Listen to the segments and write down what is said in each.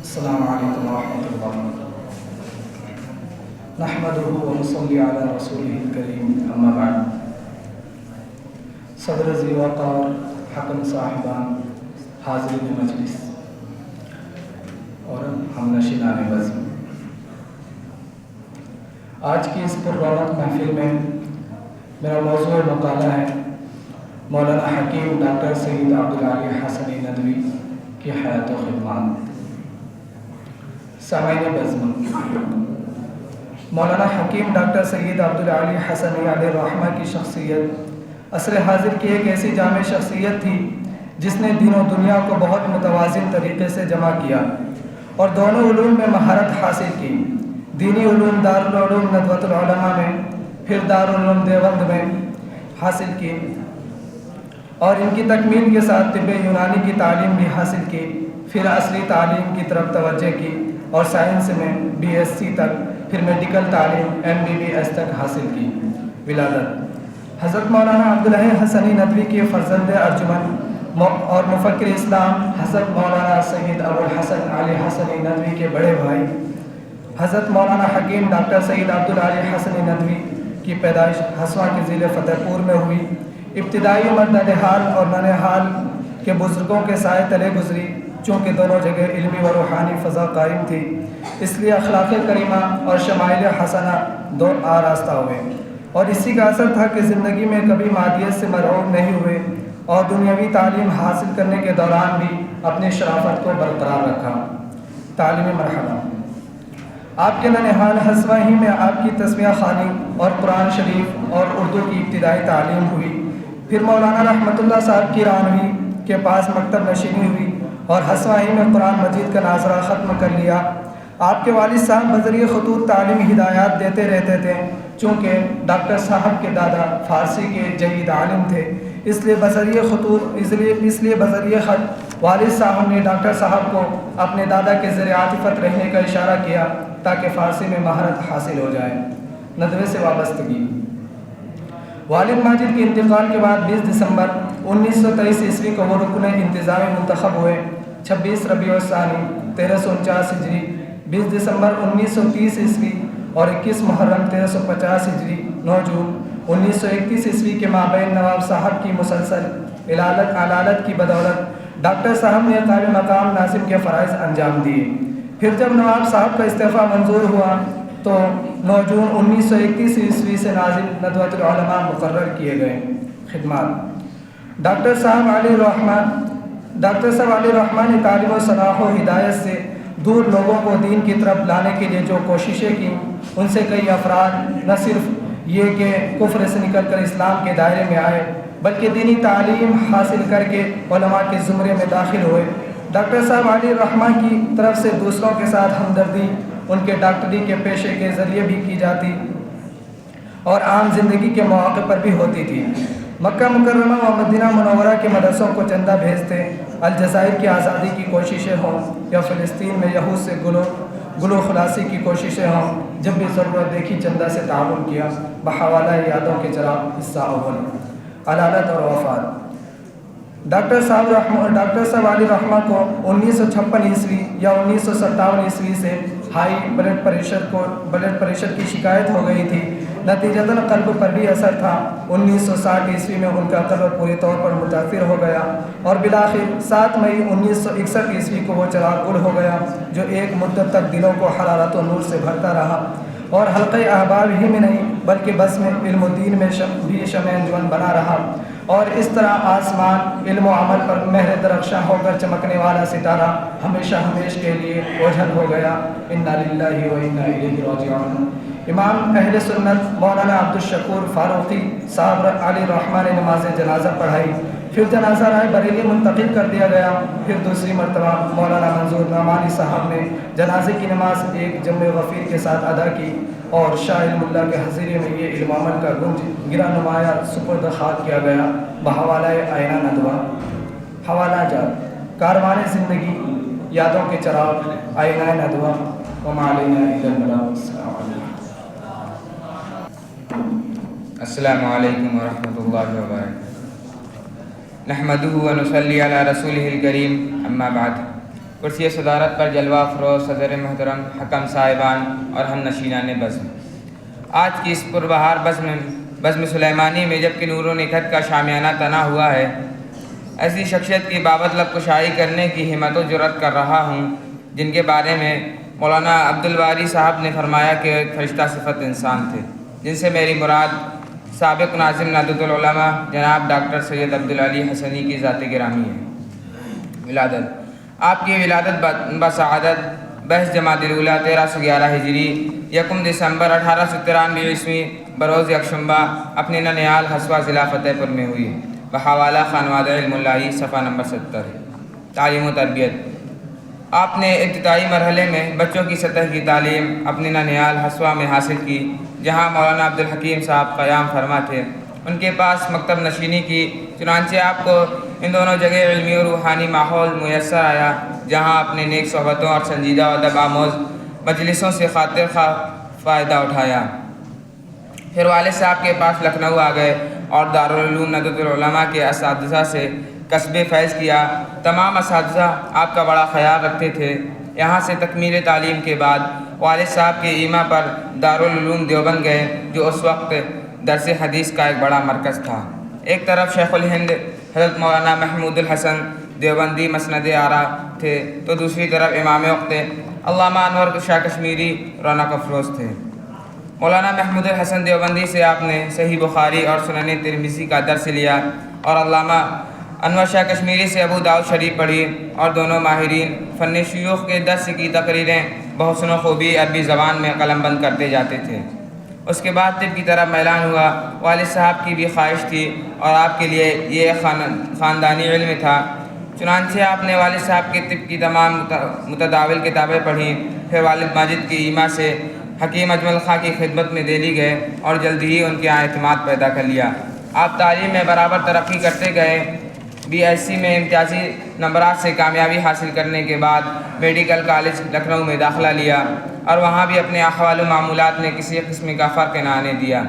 السلام علیکم ورحمۃ اللہ نحمدہ ونصلی علی رسولہ الکریم اما بعد. صدر ذی وقار، حکم صاحبان، حاضرین مجلس اور ہم نشینان بزم، آج کی اس پررونق محفل میں میرا موضوع مقالہ ہے مولانا حکیم ڈاکٹر سید عبدالعالی حسنی ندوی کی حیات و خدمات. سامعین بزم، مولانا حکیم ڈاکٹر سید عبدالعالی حسنی علیہ الرحمہ کی شخصیت عصر حاضر کی ایک ایسی جامع شخصیت تھی جس نے دین و دنیا کو بہت متوازن طریقے سے جمع کیا اور دونوں علوم میں مہارت حاصل کی. دینی علوم دارالعلوم ندوۃ العلماء میں، پھر دارالعلوم دیوبند میں حاصل کی اور ان کی تکمیل کے ساتھ طب یونانی کی تعلیم بھی حاصل کی. پھر عصری تعلیم کی طرف توجہ کی اور سائنس میں BSc تک، پھر میڈیکل تعلیم MBBS تک حاصل کی. ولادت: حضرت مولانا عبدالعالی حسنی ندوی کے فرزند ارجمند اور مفکر اسلام حضرت مولانا سید ابوالحسن علی حسنی ندوی کے بڑے بھائی حضرت مولانا حکیم ڈاکٹر سید عبدالعالی حسنی ندوی کی پیدائش ہسواں کے ضلع فتح پور میں ہوئی. ابتدائی عمر ننہال اور ننہال کے بزرگوں کے سائے تلے گزری. چونکہ دونوں جگہ علمی و روحانی فضا قائم تھی، اس لیے اخلاق کریمہ اور شمائل حسنہ دو آراستہ ہوئے، اور اسی کا اثر تھا کہ زندگی میں کبھی مادیت سے مرعوب نہیں ہوئے اور دنیاوی تعلیم حاصل کرنے کے دوران بھی اپنی شرافت کو برقرار رکھا. تعلیمی مرحلہ: آپ کے ننہال ہسواں ہی میں آپ کی تسمیہ خوانی اور قرآن شریف اور اردو کی ابتدائی تعلیم ہوئی. پھر مولانا رحمۃ اللہ صاحب کی رانوی کے پاس مکتب نشینی ہوئی اور ہسواں ہی میں قرآن مجید کا ناظرہ ختم کر لیا. آپ کے والد صاحب بذریعہ خطوط تعلیمی ہدایات دیتے رہتے تھے. چونکہ ڈاکٹر صاحب کے دادا فارسی کے جید عالم تھے، اس لیے بذریعہ خط والد صاحب نے ڈاکٹر صاحب کو اپنے دادا کے زیر عاطفت رہنے کا اشارہ کیا تاکہ فارسی میں مہارت حاصل ہو جائے. ندوے سے وابستگی: والد ماجد کے انتقال کے بعد 20 دسمبر 1923 عیسوی کو وہ رکن انتظامی منتخب ہوئے. 26 ربیع الثانی 1349 ہجری، 20 دسمبر 1930 عیسوی اور 21 محرم 1350 ہجری، 9 جون 1931 عیسوی کے مابین نواب صاحب کی مسلسل علالت کی بدولت ڈاکٹر صاحب نے قائم مقام ناظم کے فرائض انجام دیے. پھر جب نواب صاحب کا استعفیٰ منظور ہوا تو 9 جون 1931 عیسوی سے ناظم ندوۃ العلماء مقرر کیے گئے. خدمات: ڈاکٹر صاحب علی الرحمٰن نے تعلیم و صلاح و ہدایت سے دور لوگوں کو دین کی طرف لانے کے لیے جو کوششیں کی، ان سے کئی افراد نہ صرف یہ کہ کفر سے نکل کر اسلام کے دائرے میں آئے بلکہ دینی تعلیم حاصل کر کے علماء کے زمرے میں داخل ہوئے. ڈاکٹر صاحب علی الرحمٰ کی طرف سے دوسروں کے ساتھ ہمدردی ان کے ڈاکٹری کے پیشے کے ذریعے بھی کی جاتی اور عام زندگی کے مواقع پر بھی ہوتی تھی. مکہ مکرمہ و مدینہ منورہ کے مدرسوں کو چندہ بھیجتے، الجزائر کی آزادی کی کوششیں ہوں یا فلسطین میں یہود سے گلو خلاصی کی کوششیں ہوں، جب بھی ضرورت دیکھی چندہ سے تعاون کیا. بحوالہ یادوں کے چراغ حصہ اول. علالت اور وفات: ڈاکٹر صاحب علی الرحمٰ کو 1956 عیسوی یا 1957 عیسوی سے ہائی بلڈ پریشر کی شکایت ہو گئی تھی. نتیجتاً قلب پر بھی اثر تھا. 1960 عیسوی میں ان کا قلب پوری طور پر متاثر ہو گیا اور بالآخر 7 مئی 1961 عیسوی کو وہ چراغ گل ہو گیا جو ایک مدت تک دلوں کو حرارت و نور سے بھرتا رہا اور حلقہ احباب ہی میں نہیں بلکہ بس میں علم و دین میں بھی شمع انجمن بنا رہا. اور اس طرح آسمان علم و عمل پر مہر درخشاں ہو کر چمکنے والا ستارہ ہمیشہ ہمیش کے لیے اوجھل ہو گیا. انا للہ و انا الیہ راجعون. امام اہل سنت مولانا عبدالشکور فاروقی صاحب علی الرحمٰ نے نماز جنازہ پڑھائی. پھر جنازہ رائے بریلی منتقل کر دیا گیا. پھر دوسری مرتبہ مولانا منظور نعمانی صاحب نے جنازے کی نماز ایک جمع غفیر کے ساتھ ادا کی اور شاہ علم اللہ کے حضیرے میں یہ علم عمل کا گنج گرا نمایاں سپرد خاک کیا گیا. بحوالہ آئینہ ندوہ. حوالہ جات: کاروان زندگی، یادوں کے چراغ، آئینہ ندوہ. وما علینا الا البلاغ. السلام علیکم ورحمۃ اللہ وبرکاتہ. نحمدہ ونصلی علی رسولہ الکریم. اما بعد. کرسی صدارت پر جلوہ افروز صدر محترم حکم صاحبان اور ہم نشینان بزم، آج کی اس پربہار بزم سلیمانی میں جب کہ نور و نکھت کا شامیانہ تنا ہوا ہے، ایسی شخصیت کی بابت لب کشائی کرنے کی ہمت و جرأت کر رہا ہوں جن کے بارے میں مولانا عبدالباری صاحب نے فرمایا کہ ایک فرشتہ صفت انسان تھے، جن سے میری مراد سابق ناظم نہضت العلماء جناب ڈاکٹر سید عبدالعلی حسنی کی ذات گرامی ہے۔ ولادت، آپ کی ولادت بسعادت 22 جمادی الاولیٰ 1311 ہجری 1 دسمبر 1893 عیسوی بروز یکشنبہ اپنے ننیال حسوہ ضلع فتح پور میں ہوئی، بحوالہ خانوادہ علم اللہ صفحہ نمبر 70۔ تعلیم و تربیت، آپ نے ابتدائی مرحلے میں بچوں کی سطح کی تعلیم اپنے ننیال حسوہ میں حاصل کی، جہاں مولانا عبدالحکیم صاحب قیام فرما تھے۔ ان کے پاس مکتب نشینی کی، چنانچہ آپ کو ان دونوں جگہ علمی و روحانی ماحول میسر آیا، جہاں اپنے نیک صحبتوں اور سنجیدہ و ادب آموز مجلسوں سے خاطر خواہ فائدہ اٹھایا۔ پھر والد صاحب کے پاس لکھنؤ آ گئے اور دارالعلوم نہضت العلماء کے اساتذہ سے کسب فیض کیا۔ تمام اساتذہ آپ کا بڑا خیال رکھتے تھے۔ یہاں سے تکمیل تعلیم کے بعد والد صاحب کے ایما پر دارالعلوم دیوبند گئے، جو اس وقت درس حدیث کا ایک بڑا مرکز تھا۔ ایک طرف شیخ الہند حضرت مولانا محمود الحسن دیوبندی مسند آرا تھے، تو دوسری طرف امام وقت علامہ انور شاہ کشمیری رونق افروز تھے۔ مولانا محمود الحسن دیوبندی سے آپ نے صحیح بخاری اور سنن ترمذی کا درس لیا اور علامہ انور شاہ کشمیری سے ابو داؤد شریف پڑھی، اور دونوں ماہرین فن شیوخ کے درس کی تقریریں بحسن و خوبی عربی زبان میں قلم بند کرتے جاتے تھے۔ اس کے بعد طب کی طرف میلان ہوا۔ والد صاحب کی بھی خواہش تھی اور آپ کے لیے یہ خاندانی علم تھا، چنانچہ آپ نے والد صاحب کے طب کی تمام متداول کتابیں پڑھیں۔ پھر والد ماجد کی ایما سے حکیم اجمل خاں کی خدمت میں دہلی گئے اور جلد ہی ان کے اعتماد پیدا کر لیا۔ آپ تعلیم میں برابر ترقی کرتے گئے۔ بی ایس سی میں امتیازی نمبرات سے کامیابی حاصل کرنے کے بعد میڈیکل کالج لکھنؤ میں داخلہ لیا، اور وہاں بھی اپنے احوال و معمولات میں کسی قسم کا فرق نہ آنے دیا۔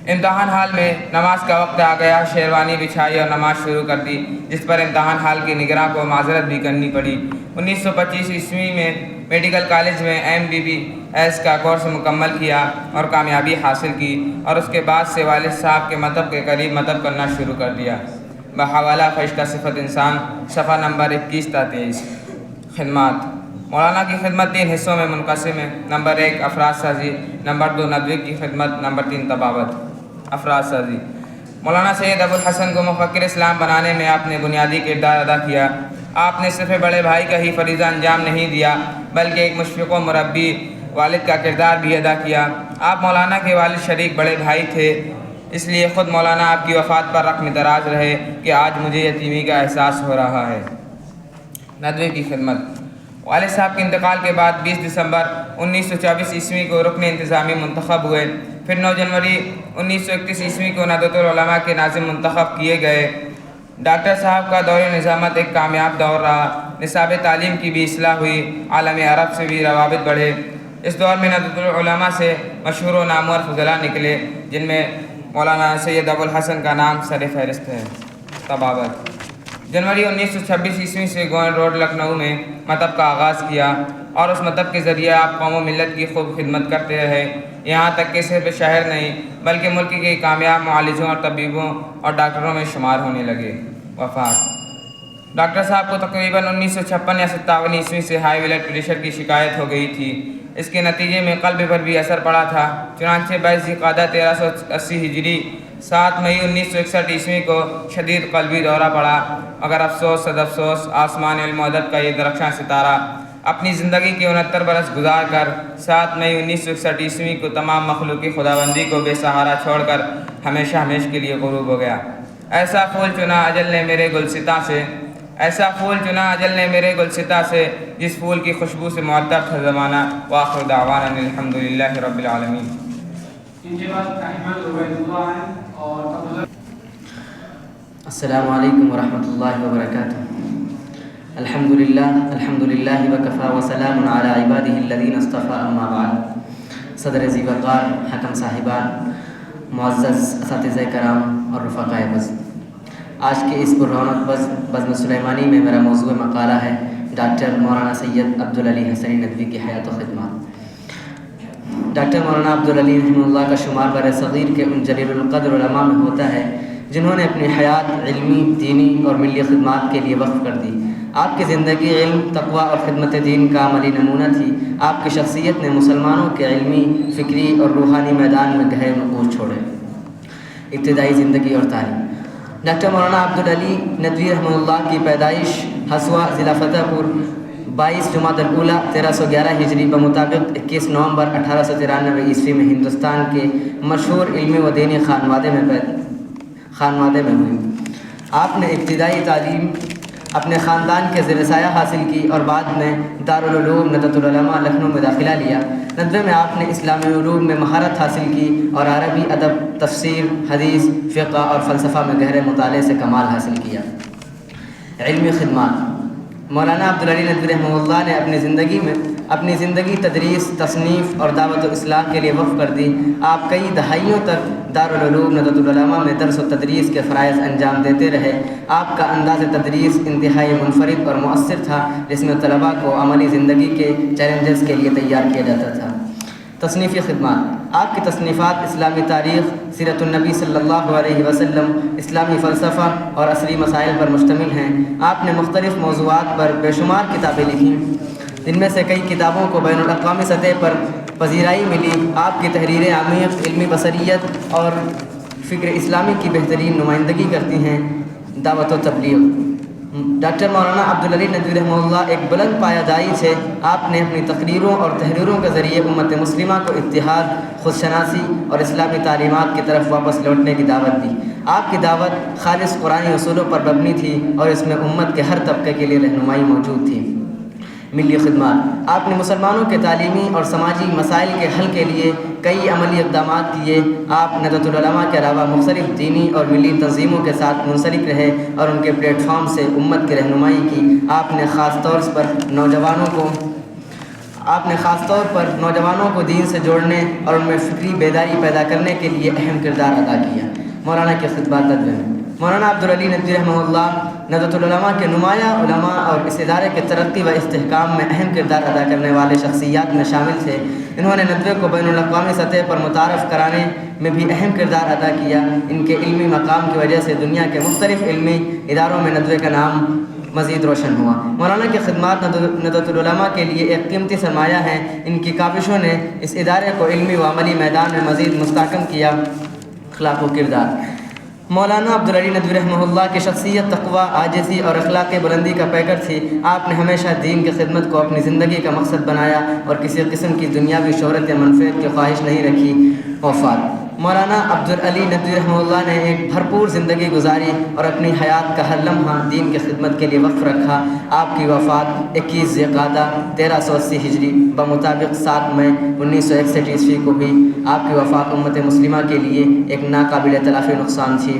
امتحان حال میں نماز کا وقت آ گیا، شیروانی بچھائی اور نماز شروع کر دی، جس پر امتحان حال کے نگراں کو معذرت بھی کرنی پڑی۔ 1925 عیسوی میں میڈیکل کالج میں MBBS کا کورس مکمل کیا اور کامیابی حاصل کی، اور اس کے بعد سے والد صاحب کے مطب کے قریب مطب کرنا شروع کر دیا۔ بحوالہ فرشتہ صفت انسان صفحہ نمبر 21 تا 23۔ خدمات، مولانا کی خدمت 3 حصوں میں منقسم ہے۔ نمبر 1 افراد سازی، نمبر 2 ندوے کی خدمت، نمبر 3 طباوت۔ افراد سازی، مولانا سید ابوالحسن کو مفکر اسلام بنانے میں آپ نے بنیادی کردار ادا کیا۔ آپ نے صرف بڑے بھائی کا ہی فریضہ انجام نہیں دیا، بلکہ ایک مشفق و مربی والد کا کردار بھی ادا کیا۔ آپ مولانا کے والد شریک بڑے بھائی تھے، اس لیے خود مولانا آپ کی وفات پر رقم دراز رہے کہ آج مجھے یتیمی کا احساس ہو رہا ہے۔ ندوے کی خدمت، والد صاحب کے انتقال کے بعد 20 دسمبر 1924 عیسوی کو رکن انتظامی منتخب ہوئے۔ پھر 9 جنوری 1931 عیسوی کو نہضت العلماء کے ناظم منتخب کیے گئے۔ ڈاکٹر صاحب کا دور نظامت ایک کامیاب دور رہا۔ نصاب تعلیم کی بھی اصلاح ہوئی، عالم عرب سے بھی روابط بڑھے۔ اس دور میں نہضت العلماء سے مشہور و نامور فضلاء نکلے، جن میں مولانا سید ابوالحسن کا نام سر فہرست ہے۔ طباوت، جنوری 1926 عیسوی سے گوئن روڈ لکھنؤ میں مطب کا آغاز کیا، اور اس مطب کے ذریعے آپ قوم و ملت کی خوب خدمت کرتے رہے، یہاں تک کہ صرف شہر نہیں بلکہ ملک کے کامیاب معالجوں اور طبیبوں اور ڈاکٹروں میں شمار ہونے لگے۔ وفات، ڈاکٹر صاحب کو تقریباً 1956 یا 57 عیسوی سے ہائی بلڈ پریشر کی شکایت ہو گئی تھی۔ اس کے نتیجے میں قلب پر بھی اثر پڑا تھا، چنانچہ 22 ذوالقعدہ 1380 ہجری 7 مئی 1961 عیسوی کو شدید قلبی دورہ پڑا، مگر افسوس صد افسوس آسمان علم و ادب کا یہ درخشاں ستارہ اپنی زندگی کے 69 برس گزار کر 7 مئی 1961 عیسوی کو تمام مخلوقی خداوندی کو بے سہارا چھوڑ کر ہمیشہ ہمیش کے لیے غروب ہو گیا۔ ایسا پھول چنا اجل نے میرے گلستاں سے، ایسا پھول چنا اجل نے میرے گلستاں سے، جس پھول کی خوشبو سے معطر تھا زمانہ۔ وآخر دعوانا الحمدللہ رب العالمین۔ السلام علیکم ورحمۃ اللہ وبرکاتہ۔ الحمدللہ وکفا وسلام علی عبادہ الذین اصطفیٰ، اما بعد۔ صدر ذی وقار، حکم صاحبان، معزز اساتذہ کرام اور رفقائے بزم، آج کے اس پررونق بزم سلیمانی میں میرا موضوع مقالہ ہے ڈاکٹر مولانا سید عبدالعلی حسنی ندوی کی حیات و خدمات۔ ڈاکٹر مولانا عبدالعلی رحمہ اللہ کا شمار بر صغیر کے ان جلیل القدر علماء میں ہوتا ہے جنہوں نے اپنی حیات علمی، دینی اور ملی خدمات کے لیے وقف کر دی۔ آپ کی زندگی علم، تقوی اور خدمت دین کا عملی نمونہ تھی۔ آپ کی شخصیت نے مسلمانوں کے علمی، فکری اور روحانی میدان میں گہرے نقوش چھوڑے۔ ابتدائی زندگی اور تعلیم۔ ڈاکٹر مولانا عبدالعلی ندوی رحمہ اللہ کی پیدائش ہسوا، ضلع فتح پور 22 جمادی الاولیٰ 1311 ہجری بمطابق 21 نومبر 1893 عیسوی میں ہندوستان کے مشہور علمی و دینی خانوادے میں ہوئی۔ آپ نے ابتدائی تعلیم اپنے خاندان کے زیر سایہ حاصل کی اور بعد میں دارالعلوم ندوۃ العلماء لکھنؤ میں داخلہ لیا۔ ندوے میں آپ نے اسلامی علوم میں مہارت حاصل کی اور عربی ادب، تفسیر، حدیث، فقہ اور فلسفہ میں گہرے مطالعے سے کمال حاصل کیا۔ علمی خدمات۔ مولانا عبدالعلی ندوی رحمہ اللہ نے اپنی زندگی تدریس، تصنیف اور دعوت و اصلاح کے لیے وقف کر دی۔ آپ کئی دہائیوں تک دارالعلوم ندوۃ العلماء میں درس و تدریس کے فرائض انجام دیتے رہے۔ آپ کا انداز تدریس انتہائی منفرد اور مؤثر تھا، جس میں طلباء کو عملی زندگی کے چیلنجز کے لیے تیار کیا جاتا تھا۔ تصنیفی خدمات۔ آپ کی تصنیفات اسلامی تاریخ، سیرت النبی صلی اللہ علیہ وسلم، اسلامی فلسفہ اور عصری مسائل پر مشتمل ہیں۔ آپ نے مختلف موضوعات پر بے شمار کتابیں لکھیں، جن میں سے کئی کتابوں کو بین الاقوامی سطح پر پذیرائی ملی۔ آپ کی تحریریں عمیق، علمی بصیرت اور فکر اسلامی کی بہترین نمائندگی کرتی ہیں۔ دعوت و تبلیغ۔ ڈاکٹر مولانا عبدالعلی ندوی رحمہ اللہ ایک بلند پایہ داعی تھے۔ آپ نے اپنی تقریروں اور تحریروں کے ذریعے امت مسلمہ کو اتحاد، خودشناسی اور اسلامی تعلیمات کی طرف واپس لوٹنے کی دعوت دی۔ آپ کی دعوت خالص قرآنی اصولوں پر مبنی تھی اور اس میں امت کے ہر طبقے کے لیے رہنمائی موجود تھی۔ ملی خدمات۔ آپ نے مسلمانوں کے تعلیمی اور سماجی مسائل کے حل کے لیے کئی عملی اقدامات کیے۔ آپ ندوۃ العلماء کے علاوہ مختلف دینی اور ملی تنظیموں کے ساتھ منسلک رہے اور ان کے پلیٹ فارم سے امت کی رہنمائی کی۔ آپ نے خاص طور پر نوجوانوں کو دین سے جوڑنے اور ان میں فکری بیداری پیدا کرنے کے لیے اہم کردار ادا کیا۔ مولانا کے خطبات ندوے میں۔ مولانا عبدالعلی ندوی رحمہ اللہ ندوۃ العلماء کے نمایاں علماء اور اس ادارے کے ترقی و استحکام میں اہم کردار ادا کرنے والے شخصیات میں شامل تھے۔ انہوں نے ندوے کو بین الاقوامی سطح پر متعارف کرانے میں بھی اہم کردار ادا کیا۔ ان کے علمی مقام کی وجہ سے دنیا کے مختلف علمی اداروں میں ندوے کا نام مزید روشن ہوا۔ مولانا کی خدمات ندوۃ العلماء کے لیے ایک قیمتی سرمایہ ہیں۔ ان کی کاوشوں نے اس ادارے کو علمی و عملی میدان میں مزید مستحکم کیا۔ اخلاق و کردار۔ مولانا عبدالعلی ندوی رحمہ اللہ کی شخصیت تقوی، عاجزی اور اخلاق بلندی کا پیکر تھی۔ آپ نے ہمیشہ دین کی خدمت کو اپنی زندگی کا مقصد بنایا اور کسی قسم کی دنیاوی شہرت یا منفعت کی خواہش نہیں رکھی۔ وفات۔ مولانا عبدالعلی ندوی رحمہ اللہ نے ایک بھرپور زندگی گزاری اور اپنی حیات کا ہر لمحہ دین کی خدمت کے لیے وقف رکھا۔ آپ کی وفات 21 ذی القعدہ 1380 ہجری بمطابق 7 مئی 1961 عیسوی کو ہوئی۔ آپ کی وفات امت مسلمہ کے لیے ایک ناقابل تلافی نقصان تھی۔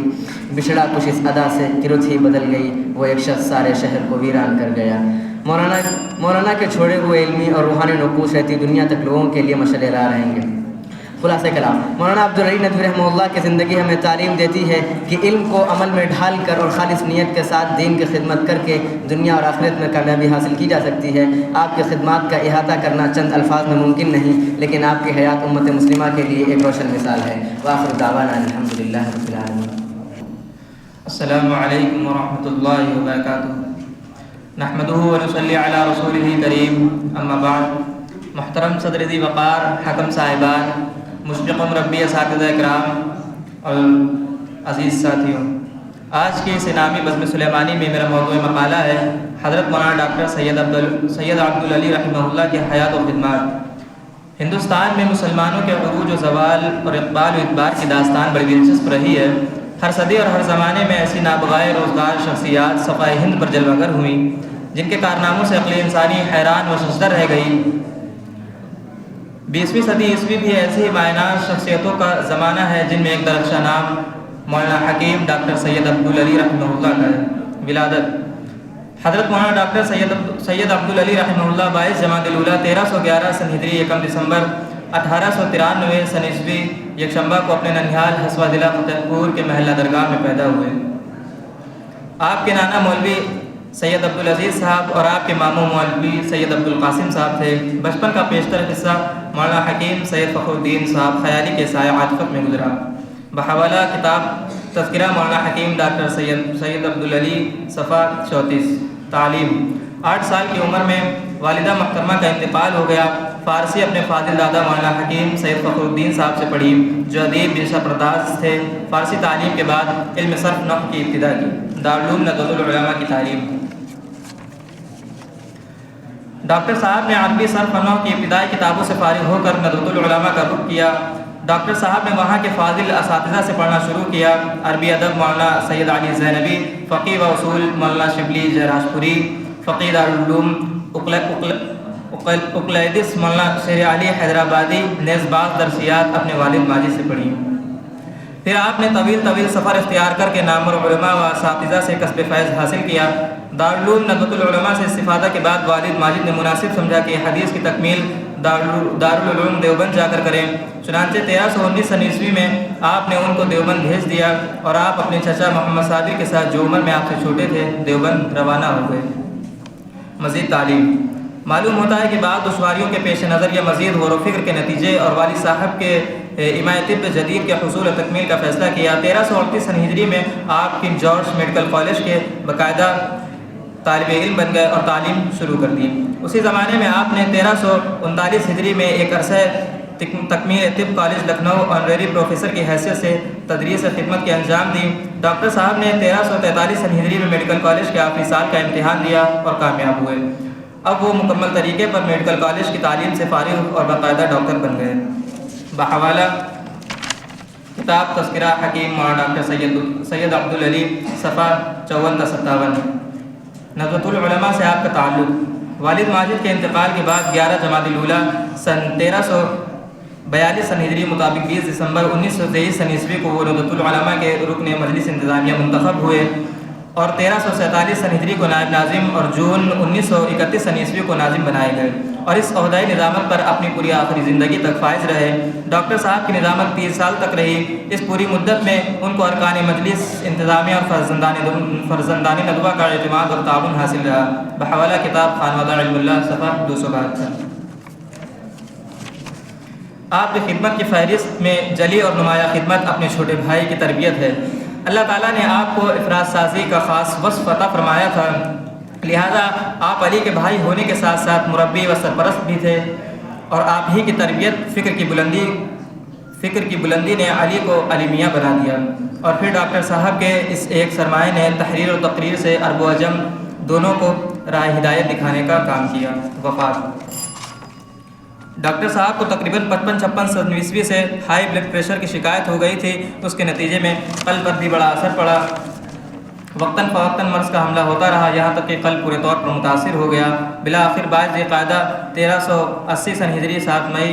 بچھڑا کچھ اس ادا سے کرت ہی بدل گئی، وہ ایک شخص سارے شہر کو ویران کر گیا۔ مولانا کے چھوڑے ہوئے علمی اور روحانی نقوش رہتی دنیا تک لوگوں کے لیے مشعل راہ رہیں گے۔ خلاصہ کلام۔ مولانا عبدالعلی ندوی رحمہ اللہ کی زندگی ہمیں تعلیم دیتی ہے کہ علم کو عمل میں ڈھال کر اور خالص نیت کے ساتھ دین کی خدمت کر کے دنیا اور آخرت میں کامیابی حاصل کی جا سکتی ہے۔ آپ کی خدمات کا احاطہ کرنا چند الفاظ میں ممکن نہیں، لیکن آپ کی حیات امت مسلمہ کے لیے ایک روشن مثال ہے۔ وآخر دعوانا الحمدللہ رب العالمین۔ السلام علیکم ورحمۃ اللہ وبرکاتہ۔ نحمدہ ونصلی علی رسولہ کریم، اما بعد۔ محترم صدر ذی وقار، حکم صاحبان، مشفق مربی اساتذہ اکرام اور عزیز ساتھیوں، آج کے اس انعامی بزم سلیمانی میں میرا موضوع مقالہ ہے حضرت مولانا ڈاکٹر سید عبدالعلی رحمہ اللہ کی حیات و خدمات۔ ہندوستان میں مسلمانوں کے عروج و زوال اور اقبال و ادبار کی داستان بڑی دلچسپ رہی ہے۔ ہر صدی اور ہر زمانے میں ایسی نابغائے روزگار شخصیات صفائے ہند پر جلوہ گر ہوئیں، جن کے کارناموں سے عقل انسانی حیران و ششدر رہ گئی۔ 20ویں صدی عیسوی بھی ایسی ہی معناس شخصیتوں کا زمانہ ہے، جن میں ایک درخشاں نام مولانا حکیم ڈاکٹر سید عبدالعلی رحمہ اللہ کا ہے۔ ولادت۔ حضرت مولانا ڈاکٹر سید عبدالعلی رحمہ اللہ 22 جمادی الاولیٰ 1311 سن ہجری 1 دسمبر 1893 سن عیسوی یکشنبہ کو اپنے ننیال ہسوا ضلع فتح پور کے محلہ درگاہ میں پیدا ہوئے۔ آپ کے نانا مولوی سید عبدالعزیز صاحب اور آپ کے ماموں مولوی سید عبدالقاسم صاحب تھے۔ بچپن کا بیشتر حصہ مولانا حکیم سید فخر الدین صاحب خیالی کے سایہ عاطفت میں گزرا۔ بحوالہ کتاب تذکرہ مولانا حکیم ڈاکٹر سید عبدالعلی صفحہ 34۔ تعلیم 8 سال کی عمر میں والدہ محترمہ کا انتقال ہو گیا۔ فارسی اپنے فاضل دادا مولانا حکیم سید فخر الدین صاحب سے پڑھی، جو ادیب پیشہ پرداز تھے۔ فارسی تعلیم کے بعد علم صرف نحو کی ابتدا کی۔ دارالعلوم ندوۃ العلماء کی تعلیم۔ ڈاکٹر صاحب نے عربی صرف نحو کی ابتدائی کتابوں سے فارغ ہو کر ندوۃ العلماء کا رخ کیا۔ ڈاکٹر صاحب نے وہاں کے فاضل اساتذہ سے پڑھنا شروع کیا۔ عربی ادب مولانا سید علی زینبی، فقہ و اصول مولانا شبلی جراش پوری، فقہ دارالعلوم اقلیدس مولانا شیر علی حیدرآبادی، نیز بعض درسیات اپنے والد ماجد سے پڑھی۔ پھر آپ نے طویل سفر اختیار کر کے نامور علماء و اساتذہ سے کسب فیض حاصل کیا۔ دارالعلوم ندوۃ العلماء سے استفادہ کے بعد والد ماجد نے مناسب سمجھا کہ حدیث کی تکمیل دارالعلوم دیوبند جا کر کریں۔ چنانچہ 1319 عیسوی میں آپ نے ان کو دیوبند بھیج دیا اور آپ اپنے چچا محمد صادق کے ساتھ، جو عمر میں آپ سے چھوٹے تھے، دیوبند روانہ ہو گئے۔ مزید تعلیم۔ معلوم ہوتا ہے کہ بعض دشواریوں کے پیش نظر یا مزید غور و فکر کے نتیجے اور والد صاحب کے امام طب جدید کے حصول و تکمیل کا فیصلہ کیا۔ 1338 ہجری میں آپ کنگ جارج میڈیکل کالج کے باقاعدہ طالب علم بن گئے اور تعلیم شروع کر دی۔ اسی زمانے میں آپ نے 1339 ہجری میں ایک عرصہ تکمیل طب کالج لکھنؤ آنریری پروفیسر کی حیثیت سے تدریس خدمت کے انجام دی۔ ڈاکٹر صاحب نے 1343 ہجری میں میڈیکل کالج کے آخری سال کا امتحان دیا اور کامیاب ہوئے۔ اب وہ مکمل طریقے پر میڈیکل کالج کی تعلیم سے فارغ اور باقاعدہ ڈاکٹر بن گئے۔ بحوالہ کتاب تذکرہ حکیم مولانا ڈاکٹر سید عبدالعلی صفحہ 54 تا 57۔ ندوۃ العلماء سے آپ کا تعلق۔ والد ماجد کے انتقال کے بعد 11 جمادی الاولیٰ سن 1342 ہجری مطابق 20 دسمبر 1923 عیسوی کو وہ ندوۃ العلماء کے رکن مجلس انتظامیہ منتخب ہوئے اور 1347 ہجری کو نائب ناظم اور جون 1931 عیسوی کو ناظم بنائے گئے اور اس عہدۂ نظامت پر اپنی پوری آخری زندگی تک فائز رہے۔ ڈاکٹر صاحب کی نظامت 30 سال تک رہی۔ اس پوری مدت میں ان کو ارکان مجلس انتظامیہ اور فرزندان ندوہ کا اعتماد اور تعاون حاصل رہا۔ بحوالہ کتاب خانوادہ علم اللہ صفحہ 272۔ آپ کی خدمت کی فہرست میں جلی اور نمایاں خدمت اپنے چھوٹے بھائی کی تربیت ہے۔ اللہ تعالیٰ نے آپ کو افراد سازی کا خاص وصف عطا فرمایا تھا، لہذا آپ علی کے بھائی ہونے کے ساتھ ساتھ مربی و سرپرست بھی تھے، اور آپ ہی کی تربیت فکر کی بلندی نے علی کو علی میاں بنا دیا۔ اور پھر ڈاکٹر صاحب کے اس ایک سرمایہ نے تحریر و تقریر سے عرب و عجم دونوں کو راہ ہدایت دکھانے کا کام کیا۔ وفات۔ ڈاکٹر صاحب کو تقریباً 55-56 عیسوی سے ہائی بلڈ پریشر کی شکایت ہو گئی تھی۔ اس کے نتیجے میں قلب پر بھی بڑا اثر پڑا۔ وقتاً فوقتاً مرض کا حملہ ہوتا رہا، یہاں تک کہ قلب پورے طور پر متاثر ہو گیا۔ بالآخر باعث قاعدہ 1380 ہجری 7 مئی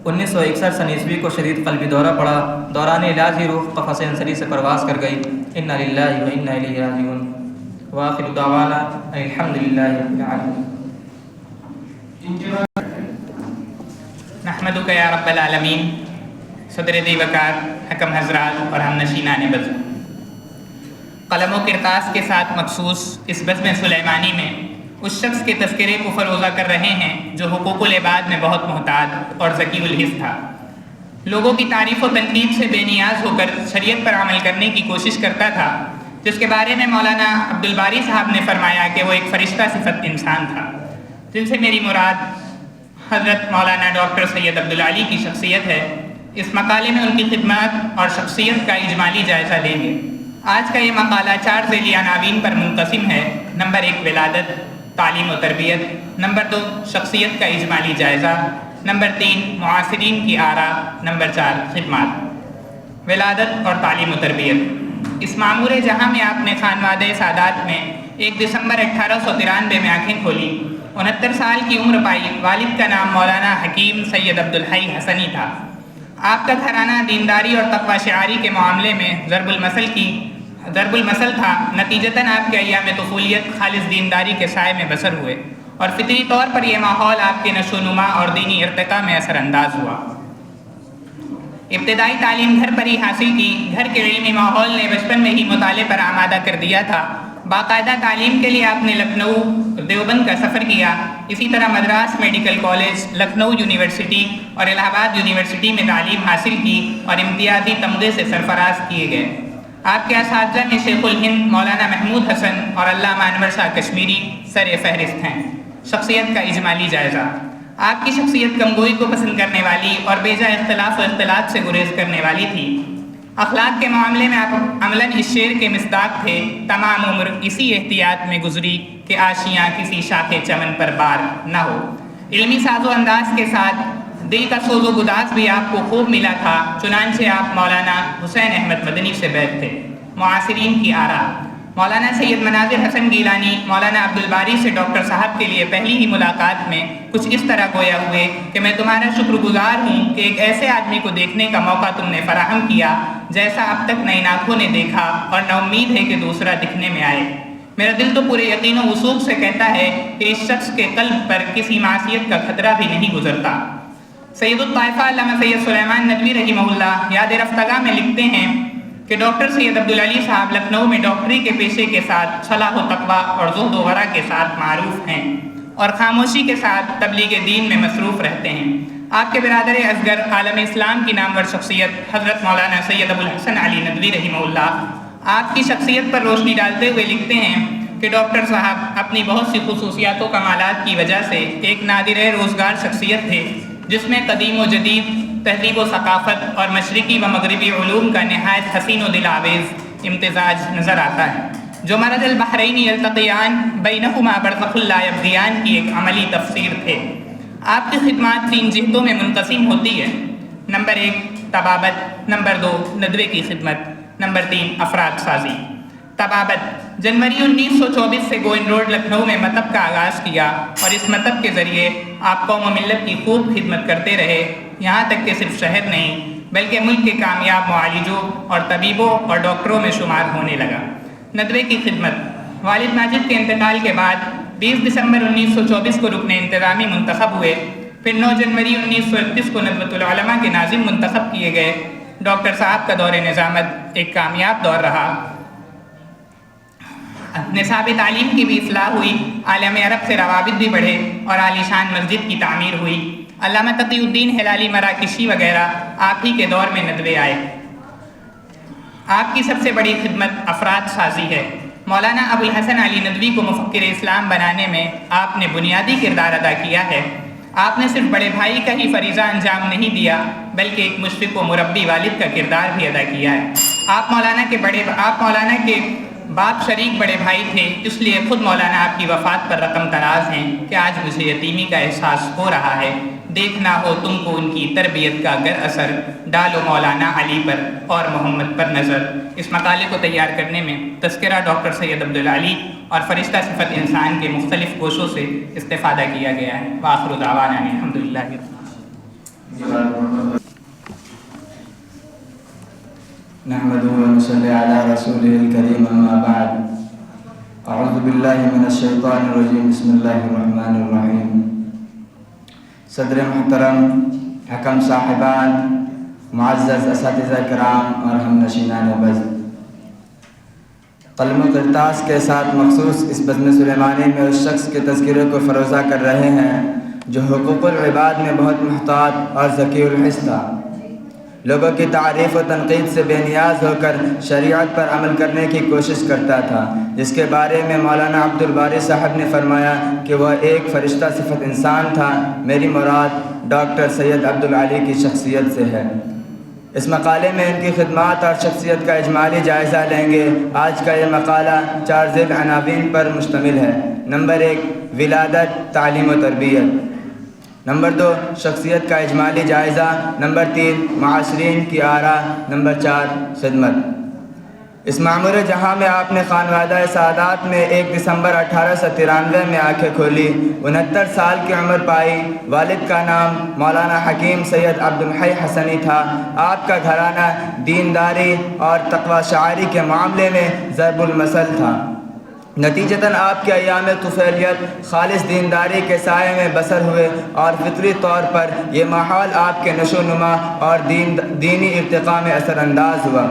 1961 عیسوی کو شدید قلبی دورہ پڑا۔ دوران علاج ہی روح قفص انصری سے پرواز کر گئی۔ انا للہ و انا الیہ راجعون۔ وآخر دعوانا الحمد للہ رب العالمین۔ نحمدک یا رب العالمین۔ صدر دیوکار، حکم حضرات اور ہم نشینان بزم، قلم و کرتاس کے ساتھ مخصوص اس بزم سلیمانی میں اس شخص کے تذکرے کو فروزہ کر رہے ہیں جو حقوق العباد میں بہت محتاط اور ذکی الحس تھا۔ لوگوں کی تعریف و تنقید سے بے نیاز ہو کر شریعت پر عمل کرنے کی کوشش کرتا تھا، جس کے بارے میں مولانا عبدالباری صاحب نے فرمایا کہ وہ ایک فرشتہ صفت انسان تھا، جن سے میری مراد حضرت مولانا ڈاکٹر سید عبدالعلی کی شخصیت ہے۔ اس مقالے میں ان کی خدمات اور شخصیت کا اجمالی جائزہ لیں گے۔ آج کا یہ مقالہ 4 ذیلی عناوین پر منقسم ہے۔ نمبر 1 ولادت، تعلیم و تربیت۔ نمبر 2 شخصیت کا اجمالی جائزہ۔ نمبر 3 معاصرین کی آراء۔ نمبر 4 خدمات۔ ولادت اور تعلیم و تربیت۔ اس معمور جہاں میں آپ نے خانوادہ سادات میں 1 دسمبر 1893 میں آنکھیں کھولی۔ 69 سال کی عمر پائی۔ والد کا نام مولانا حکیم سید عبدالحی حسنی تھا۔ آپ کا گھرانہ دینداری اور تقوی شعاری کے معاملے میں ضرب المثل تھا۔ نتیجتاً آپ کے ایام طفولیت خالص دینداری کے سائے میں بسر ہوئے اور فطری طور پر یہ ماحول آپ کے نشو و نما اور دینی ارتقاء میں اثر انداز ہوا۔ ابتدائی تعلیم گھر پر ہی حاصل کی۔ گھر کے علمی ماحول نے بچپن میں ہی مطالعے پر آمادہ کر دیا تھا۔ باقاعدہ تعلیم کے لیے آپ نے لکھنؤ دیوبند کا سفر کیا. اسی طرح Madras medical college, Lucknow university اور الہ آباد یونیورسٹی میں تعلیم حاصل کی اور امتیازی تمغے سے سرفراز کیے گئے. آپ کے اساتذہ میں شیخ الہند مولانا محمود حسن اور علامہ انور شاہ کشمیری سر فہرست ہیں. شخصیت کا اجمالی جائزہ. آپ کی شخصیت کمگوئی کو پسند کرنے والی اور بیجا اختلاف و اختلاط سے گریز کرنے والی تھی. اخلاق کے معاملے میں آپ عملاً اس شعر کے مصداق تھے: تمام عمر اسی احتیاط میں گزری کہ آشیاں کسی شاخ چمن پر بار نہ ہو. علمی ساز و انداز کے ساتھ دل کا سوز و گداز بھی آپ کو خوب ملا تھا، چنانچہ آپ مولانا حسین احمد مدنی سے بیعت تھے. معاصرین کی آراء. مولانا سید مناظر حسن گیلانی مولانا عبدالباری سے ڈاکٹر صاحب کے لیے پہلی ہی ملاقات میں کچھ اس طرح گویا ہوئے کہ میں تمہارا شکر گزار ہوں کہ ایک ایسے آدمی کو دیکھنے کا موقع تم نے فراہم کیا جیسا اب تک نئی آنکھوں نے دیکھا اور نہ امید ہے کہ دوسرا دکھنے میں آئے. میرا دل تو پورے یقین و وثوق سے کہتا ہے کہ اس شخص کے قلب پر کسی معصیت کا خطرہ بھی نہیں گزرتا. سید الطائفہ علامہ سید سلیمان ندوی رحمہ اللہ یاد رفتگاہ میں لکھتے ہیں کہ ڈاکٹر سید عبدالعلی صاحب لکھنؤ میں ڈاکٹری کے پیشے کے ساتھ صلاح و تقویٰ اور زہد و ورع کے ساتھ معروف ہیں اور خاموشی کے ساتھ تبلیغ دین میں مصروف رہتے ہیں. آپ کے برادر اصغر عالم اسلام کی نامور شخصیت حضرت مولانا سید ابوالحسن علی ندوی رحمہ اللہ آپ کی شخصیت پر روشنی ڈالتے ہوئے لکھتے ہیں کہ ڈاکٹر صاحب اپنی بہت سی خصوصیات و کمالات کی وجہ سے ایک نادر روزگار شخصیت تھے جس میں قدیم و جدید تہذیب و ثقافت اور مشرقی و مغربی علوم کا نہایت حسین و دل آویز امتزاج نظر آتا ہے، جو مرج البحرین یلتقیان بینہما برزخ لا یبغیان کی ایک عملی تفسیر تھے. آپ کی خدمات 3 جہتوں میں منقسم ہوتی ہے. نمبر 1 طبابت، نمبر 2 ندوے کی خدمت، نمبر 3 افراد سازی. طبابت. جنوری 1924 سے گوئن روڈ لکھنؤ میں مطب کا آغاز کیا اور اس مطب کے ذریعے آپ قوم و ملت کی خوب خدمت کرتے رہے، یہاں تک کہ صرف شہر نہیں بلکہ ملک کے کامیاب معالجوں اور طبیبوں اور ڈاکٹروں میں شمار ہونے لگا. ندوے کی خدمت. والد ماجد کے انتقال کے بعد 20 دسمبر 1924 کو رکن انتظامی منتخب ہوئے، پھر 9 جنوری 1931 کو ندوۃ العلماء کے ناظم منتخب کیے گئے. ڈاکٹر صاحب کا دور نظامت ایک کامیاب دور رہا. نصاب تعلیم کی بھی اصلاح ہوئی، عالم عرب سے روابط بھی بڑھے اور عالی شان مسجد کی تعمیر ہوئی. علامہ تقی الدین ہلالی مراکشی وغیرہ آپ ہی کے دور میں ندوے آئے. آپ کی سب سے بڑی خدمت افراد سازی ہے. مولانا ابوالحسن علی ندوی کو مفکر اسلام بنانے میں آپ نے بنیادی کردار ادا کیا ہے. آپ نے صرف بڑے بھائی کا ہی فریضہ انجام نہیں دیا بلکہ ایک مشفق و مربی والد کا کردار بھی ادا کیا ہے. آپ مولانا کے باپ شریک بڑے بھائی تھے، اس لیے خود مولانا آپ کی وفات پر رقم تراز ہیں کہ آج مجھے یتیمی کا احساس ہو رہا ہے. دیکھنا ہو تم کو ان کی تربیت کا گر اثر، ڈالو مولانا علی پر اور محمد پر نظر. اس مقالے کو تیار کرنے میں تذکرہ ڈاکٹر سید عبدالعلی اور فرشتہ صفت انسان کے مختلف گوشوں سے استفادہ کیا گیا ہے. وآخر دعوانا الحمدللہ. نحمده ونصلي على رسوله الكريم اما بعد. اعوذ بالله من الشیطان الرجیم. بسم اللہ الرحمن الرحیم. صدر محترم، حکم صاحبان، معزز اساتذہ کرام اور ہم نشینان بزم، قلم و کرتاس کے ساتھ مخصوص اس بزم سلیمانی میں اس شخص کے تذکرے کو فروزہ کر رہے ہیں جو حقوق العباد میں بہت محتاط اور ذکی الحس تھا. لوگوں کی تعریف و تنقید سے بے نیاز ہو کر شریعت پر عمل کرنے کی کوشش کرتا تھا، جس کے بارے میں مولانا عبدالباری صاحب نے فرمایا کہ وہ ایک فرشتہ صفت انسان تھا. میری مراد ڈاکٹر سید عبدالعلی کی شخصیت سے ہے. اس مقالے میں ان کی خدمات اور شخصیت کا اجمالی جائزہ لیں گے. آج کا یہ مقالہ 4 ذیل عناوین پر مشتمل ہے. نمبر 1 ولادت، تعلیم و تربیت. نمبر 2 شخصیت کا اجمالی جائزہ. نمبر 3 معاشرین کی آراء. نمبر 4 خدمت. اس معمور جہاں میں آپ نے خانوادہ سعادات میں 1 دسمبر 1893 میں آنکھیں کھولی. 69 سال کی عمر پائی. والد کا نام مولانا حکیم سید عبدالحی حسنی تھا. آپ کا گھرانہ دینداری اور تقوی شعاری کے معاملے میں ضرب المثل تھا. نتیجتاً آپ کے ایام طفیلیت خالص دینداری کے سائے میں بسر ہوئے اور فطری طور پر یہ ماحول آپ کے نشو و نما اور دینی ارتقاء میں اثر انداز ہوا.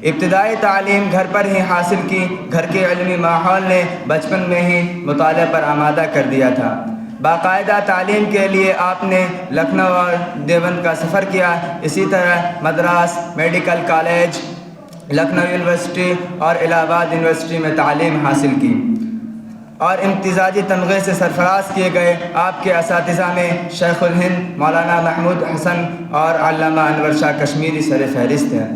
ابتدائی تعلیم گھر پر ہی حاصل کی۔ گھر کے علمی ماحول نے بچپن میں ہی مطالعہ پر آمادہ کر دیا تھا۔ باقاعدہ تعلیم کے لیے آپ نے لکھنؤ اور دیوبند کا سفر کیا۔ اسی طرح Madras medical college, Lucknow university اور الہ آباد یونیورسٹی میں تعلیم حاصل کی اور امتیازی تمغے سے سرفراز کیے گئے۔ آپ کے اساتذہ میں شیخ الہند مولانا محمود حسن اور علامہ انور شاہ کشمیری سر فہرست ہیں۔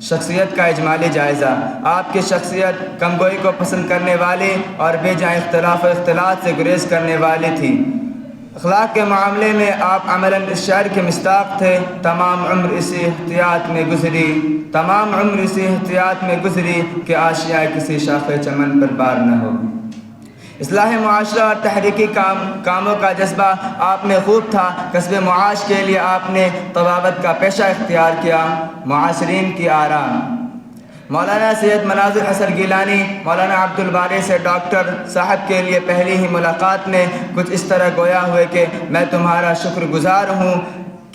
شخصیت کا اجمالی جائزہ۔ آپ کی شخصیت کم گوئی کو پسند کرنے والی اور بے جا اختلاف و اختلاط سے گریز کرنے والی تھی۔ اخلاق کے معاملے میں آپ عملاً اس شعر کے مصداق تھے: تمام عمر اسی احتیاط میں گزری کہ آشیاء کسی شاخ چمن پر بار نہ ہو۔ اصلاح معاشرہ اور تحریکی کاموں کا جذبہ آپ میں خوب تھا۔ کسب معاش کے لیے آپ نے طبابت کا پیشہ اختیار کیا۔ معاصرین کی آرام۔ مولانا سید مناظر حسن گیلانی مولانا عبد الباری سے ڈاکٹر صاحب کے لیے پہلی ہی ملاقات میں کچھ اس طرح گویا ہوئے کہ میں تمہارا شکر گزار ہوں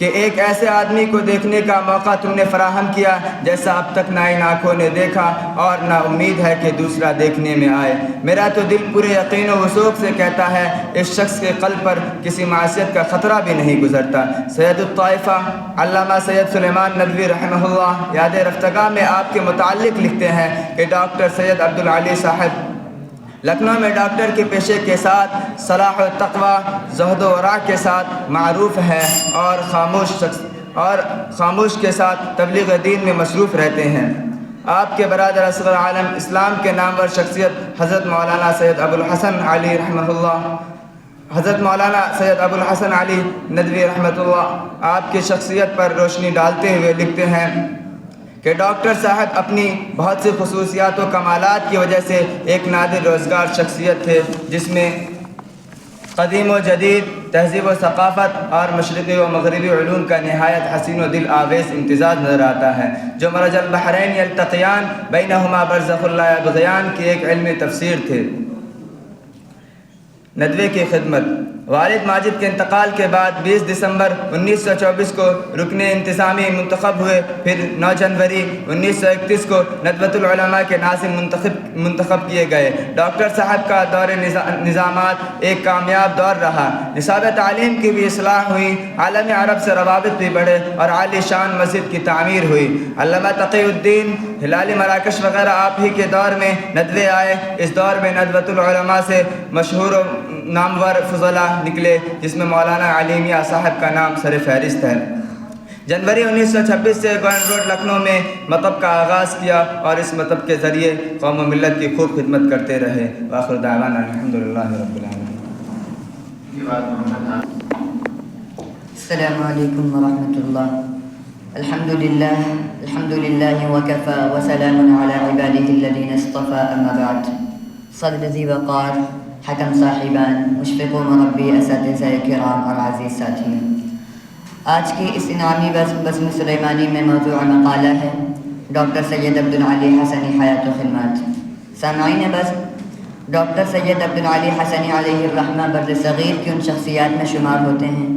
کہ ایک ایسے آدمی کو دیکھنے کا موقع تم نے فراہم کیا جیسا اب تک نہ ان آنکھوں نے دیکھا اور نہ امید ہے کہ دوسرا دیکھنے میں آئے۔ میرا تو دل پورے یقین و وثوق سے کہتا ہے اس شخص کے قلب پر کسی معصیت کا خطرہ بھی نہیں گزرتا۔ سید الطائفہ علامہ سید سلیمان ندوی رحمہ اللہ یاد رفتگاہ میں آپ کے متعلق لکھتے ہیں کہ ڈاکٹر سید عبدالعلی صاحب لکھنؤ میں ڈاکٹر کے پیشے کے ساتھ صلاح و تقوی، زہد و ورع کے ساتھ معروف ہے اور خاموش کے ساتھ تبلیغ دین میں مصروف رہتے ہیں۔ آپ کے برادر اصغر عالم اسلام کے نامور شخصیت حضرت مولانا سید ابو الحسن علی رحمہ اللہ، حضرت مولانا سید ابو الحسن علی ندوی رحمۃ اللہ آپ کی شخصیت پر روشنی ڈالتے ہوئے لکھتے ہیں کہ ڈاکٹر صاحب اپنی بہت سی خصوصیات و کمالات کی وجہ سے ایک نادر روزگار شخصیت تھے، جس میں قدیم و جدید تہذیب و ثقافت اور مشرقی و مغربی علوم کا نہایت حسین و دل آویز امتزاج نظر آتا ہے، جو مرج البحرین یلتقیان بینہما برزخ لا یبغیان کی ایک علمی تفسیر تھے۔ ندوے کی خدمت۔ والد ماجد کے انتقال کے بعد 20 دسمبر 1924 کو رکن انتظامی منتخب ہوئے، پھر 9 جنوری 1931 کو ندوۃ العلماء کے ناظم منتخب کیے گئے۔ ڈاکٹر صاحب کا دور نظامات ایک کامیاب دور رہا۔ نصاب تعلیم کی بھی اصلاح ہوئی، عالم عرب سے روابط بھی بڑھے اور عالی شان مسجد کی تعمیر ہوئی۔ علامہ تقی الدین ہلالی مراکش وغیرہ آپ ہی کے دور میں ندوے آئے۔ اس دور میں ندوۃ العلماء سے مشہور و نامور فضلاء نکلے، جس میں مولانا علی میاں صاحب کا نام سر فہرست ہے۔ جنوری 1926 سے گورنمنٹ روڈ لکھنؤ میں مطب کا آغاز کیا اور اس مطب کے ذریعے قوم و ملت کی خوب خدمت کرتے رہے۔ وآخر دعوانا الحمدللہ رب العالمین۔ السلام علیکم ورحمۃ اللہ۔ الحمدللہ وکفى وسلام علی عباده الذین اصطفى اما بعد۔ صدر ذی وقار، حکم صاحبان، مشفق و مربی اساتذہ کرام اور عزیز ساتھیوں، آج کی اس انعامی بزم سلیمانی میں موضوع مقالہ ہے ڈاکٹر سید عبدالعلی حسنی حیات و خدمات۔ سامعین بزم، ڈاکٹر سید عبدالعلی حسنی علیہ الرحمہ بر صغیر کی ان شخصیات میں شمار ہوتے ہیں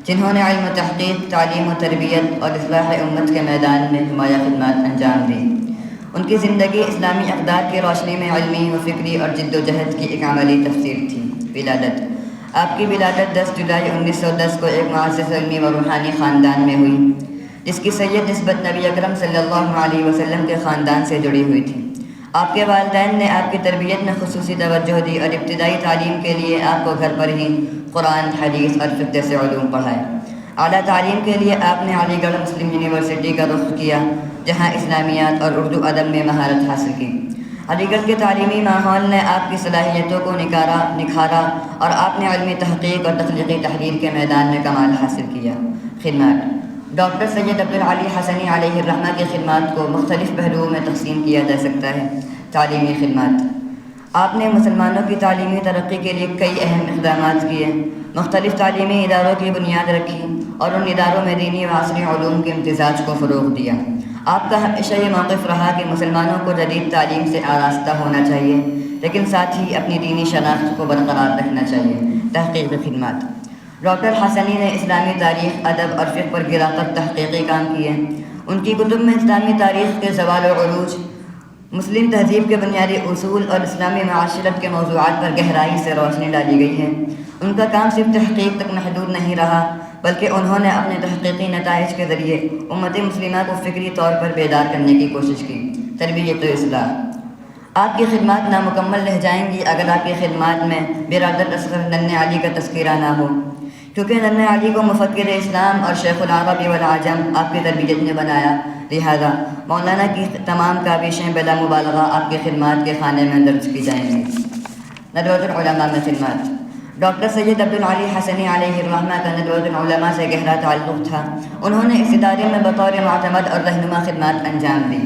جنہوں نے علم و تحقیق، تعلیم و تربیت اور اصلاح امت کے میدان میں نمایاں خدمات انجام دی۔ ان کی زندگی اسلامی اقدار کی روشنی میں علمی و فکری اور جد و جہد کی ایک عملی تفسیر تھی۔ ولادت۔ آپ کی ولادت 10 جولائی 1910 کو ایک معزز علمی و روحانی خاندان میں ہوئی، جس کی سید نسبت نبی اکرم صلی اللہ علیہ وسلم کے خاندان سے جڑی ہوئی تھی۔ آپ کے والدین نے آپ کی تربیت میں خصوصی توجہ دی اور ابتدائی تعلیم کے لیے آپ کو گھر پر ہی قرآن، حدیث اور فقہ سے علوم پڑھائے۔ اعلیٰ تعلیم کے لیے آپ نے علی گڑھ مسلم یونیورسٹی کا رخ کیا، جہاں اسلامیات اور اردو ادب میں مہارت حاصل کی۔ علی گڑھ کے تعلیمی ماحول نے آپ کی صلاحیتوں کو نکھارا اور آپ نے علمی تحقیق اور تخلیقی تحریر کے میدان میں کمال حاصل کیا۔ خدمات۔ ڈاکٹر سید عبدالعلی حسنی علیہ الرحمہ کی خدمات کو مختلف پہلوؤں میں تقسیم کیا جا سکتا ہے۔ تعلیمی خدمات۔ آپ نے مسلمانوں کی تعلیمی ترقی کے لیے کئی اہم اقدامات کیے، مختلف تعلیمی اداروں کی بنیاد رکھی اور ان اداروں میں دینی و عصری علوم کے امتزاج کو فروغ دیا۔ آپ کا ہمیشہ یہ موقف رہا کہ مسلمانوں کو جدید تعلیم سے آراستہ ہونا چاہیے، لیکن ساتھ ہی اپنی دینی شناخت کو برقرار رکھنا چاہیے۔ تحقیقی خدمات۔ ڈاکٹر حسنی نے اسلامی تاریخ، ادب اور فقہ پر گرا کر تحقیقی کام کیے۔ ان کی کتب میں اسلامی تاریخ کے زوال و عروج، مسلم تہذیب کے بنیادی اصول اور اسلامی معاشرت کے موضوعات پر گہرائی سے روشنی ڈالی گئی ہے۔ ان کا کام صرف تحقیق تک محدود نہیں رہا، بلکہ انہوں نے اپنے تحقیقی نتائج کے ذریعے امت مسلمہ کو فکری طور پر بیدار کرنے کی کوشش کی۔ تربیت و اصلاح۔ آپ کی خدمات نامکمل رہ جائیں گی اگر آپ کی خدمات میں برادر اصغر ننھے علی کا تذکرہ نہ ہو، کیونکہ ننھے علی کو مفکر اسلام اور شیخ العرب والعجم آپ کی تربیت نے بنایا، لہذا مولانا کی تمام کاوشیں بلا مبالغہ آپ کی خدمات کے خانے میں درج کی جائیں گی۔ ندوۃ العلماء میں خدمات۔ ڈاکٹر سید عبدالعلی حسنی علیہ الرحمہ کا ندوۃ العلماء سے گہرا تعلق تھا۔ انہوں نے اس ادارے میں بطور معتمد اور رہنما خدمات انجام دی۔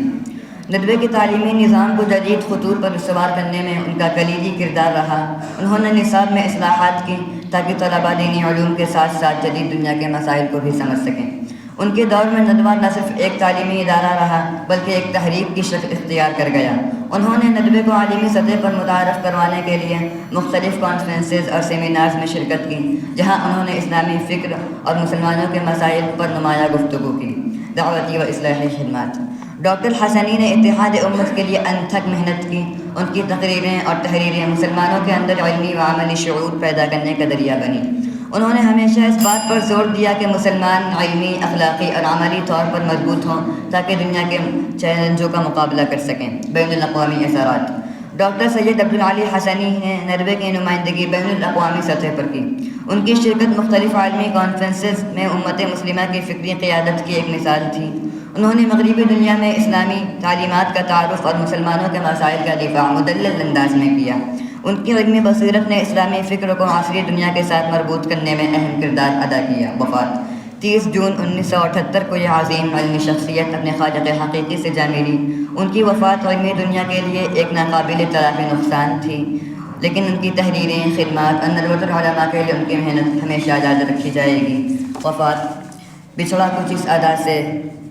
ندوے کے تعلیمی نظام کو جدید خطوط پر استوار کرنے میں ان کا کلیدی کردار رہا۔ انہوں نے نصاب میں اصلاحات کی تاکہ طلباء دینی علوم کے ساتھ ساتھ جدید دنیا کے مسائل کو بھی سمجھ سکیں۔ ان کے دور میں ندوہ نہ صرف ایک تعلیمی ادارہ رہا بلکہ ایک تحریک کی شکل اختیار کر گیا۔ انہوں نے ندوے کو عالمی سطح پر متعارف کروانے کے لیے مختلف کانفرنسز اور سیمینارز میں شرکت کی، جہاں انہوں نے اسلامی فکر اور مسلمانوں کے مسائل پر نمایاں گفتگو کی۔ دعوتی و اصلاحی خدمات۔ ڈاکٹر حسنی نے اتحاد امت کے لیے انتھک محنت کی۔ ان کی تقریریں اور تحریریں مسلمانوں کے اندر علمی و عملی شعور پیدا کرنے کا ذریعہ بنی۔ انہوں نے ہمیشہ اس بات پر زور دیا کہ مسلمان علمی، اخلاقی اور عملی طور پر مضبوط ہوں تاکہ دنیا کے چیلنجوں کا مقابلہ کر سکیں۔ بین الاقوامی اثرات۔ ڈاکٹر سید عبدالعلی حسنی نے ندوے کی نمائندگی بین الاقوامی سطح پر کی۔ ان کی شرکت مختلف عالمی کانفرنسز میں امت مسلمہ کی فکری قیادت کی ایک مثال تھی۔ انہوں نے مغربی دنیا میں اسلامی تعلیمات کا تعارف اور مسلمانوں کے مسائل کا دفاع مدلل انداز میں کیا۔ ان کی علمی بصیرت نے اسلامی فکر کو عصری دنیا کے ساتھ مربوط کرنے میں اہم کردار ادا کیا۔ وفات 30 جون 1978 کو یہ عظیم علمی شخصیت اپنے خالق حقیقی سے جا ملی۔ ان کی وفات علمی دنیا کے لیے ایک ناقابل تلافی نقصان تھی، لیکن ان کی تحریریں، خدمات اور ندوۃ العلماء کے لیے ان کی محنت ہمیشہ یاد رکھی جائے گی۔ وفات۔ بچھڑا کچھ اس ادا سے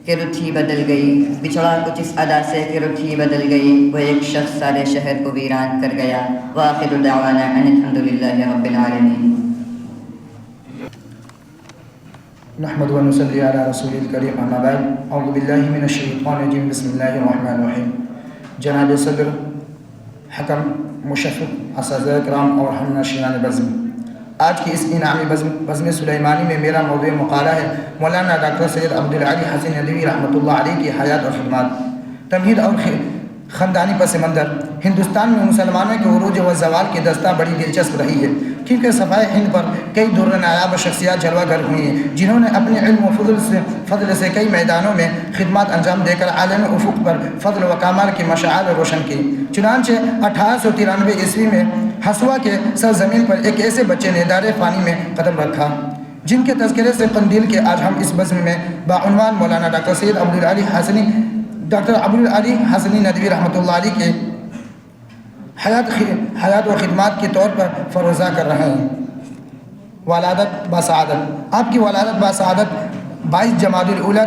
کہ رت ہی بدل گئی، بچھڑا کچھ اس ادا سے کہ رت ہی بدل گئی، وہ ایک شخص سارے شہر کو ویران کر گیا۔ وآخر دعوانا ان الحمدللہ رب العالمین۔ نحمد و نصلی علی رسول الکریم، اما بعد، اعوذ باللہ من الشیطان الرجیم، بسم اللہ الرحمن الرحیم۔ جناب صدر، حکم، مشفق، اساتذہ کرام اور ہم نشینان بزم، آج کی اس انعامی بزم سلیمانی میں میرا موضوع مقالہ ہے مولانا ڈاکٹر سید عبدالعلی حسنی ندوی رحمۃ اللہ علیہ کی حیات اور خدمات۔ تمہید اور خاندانی پس منظر۔ ہندوستان میں مسلمانوں کے عروج و زوال کی دستہ بڑی دلچسپ رہی ہے، کیونکہ صفحۂ ہند پر کئی در نایاب شخصیات جلوہ گر ہوئی ہیں، جنہوں نے اپنے علم و فضل سے کئی میدانوں میں خدمات انجام دے کر عالم افق پر فضل و کمال کی مشعل روشن کی۔ چنانچہ 1893 عیسوی میں ہسوا کے سرزمین پر ایک ایسے بچے نے دار فانی میں قدم رکھا جن کے تذکرے سے قندیل کے آج ہم اس بزم میں باعنوان مولانا ڈاکٹر سید عبدالعلی حسنی ندوی رحمۃ اللہ علیہ کے حیات و خدمات کے طور پر فروزہ کر رہے ہیں۔ ولادت باسعادت۔ آپ کی ولادت باسعادت 22 جمادی الاولی